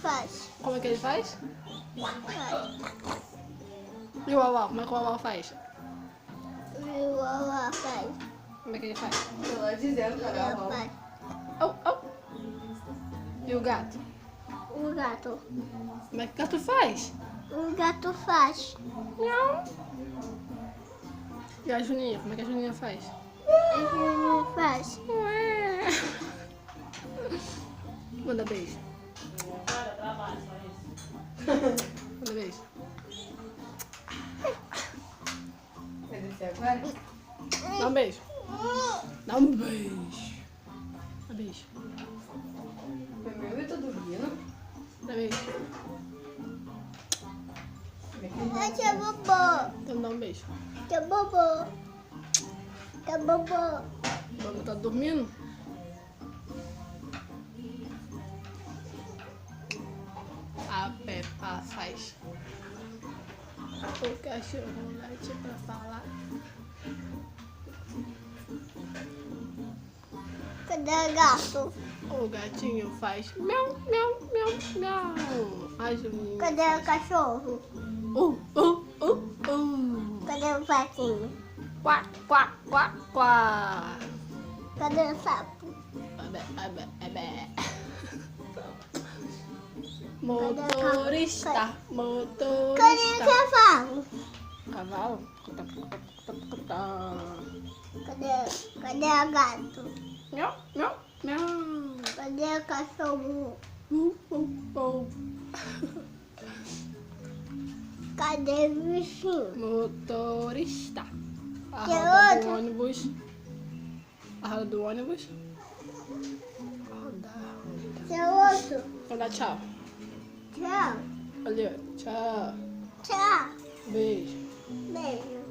faz? Como é que ele faz? Faz. E o Uau, como é que o Uau faz? E o Uau faz. Como é que ele faz? Tô lá dizendo, Ela cara. faz. Au, au. E o gato? O gato. Como é que o gato faz? O gato faz. Miau. E a Juninha? Como é que a Juninha faz? Ele faz. Ué. Manda beijo. Manda beijo. Vai descer agora? Dá um beijo. Dá um beijo. Dá um beijo. Meu, eu tô dormindo. Dá um beijo. Esse é bobô. Então dá um beijo. Que é bobô. Que é bobô. O Bambu tá dormindo? A Peppa faz. O cachorro late pra falar. Cadê o gato? O gatinho faz miau, miau, miau, miau. A Juninha Cadê o faz cachorro? uh. Cadê o patinho? Quá, quá, quá, quá. Cadê o sapo? Abé, abé, abé. Motorista, Cadê o motorista. cavalo? Cavalo? Cadê o gato? Miau, miau, miau. Cadê o cachorro? Uh. Cadê o bichinho? Motorista. A Que roda do outro? ônibus. A roda do ônibus. Roda. Seu outro? Vou dar tchau. Tchau. Ali, ó. Tchau. Tchau. Beijo. Beijo.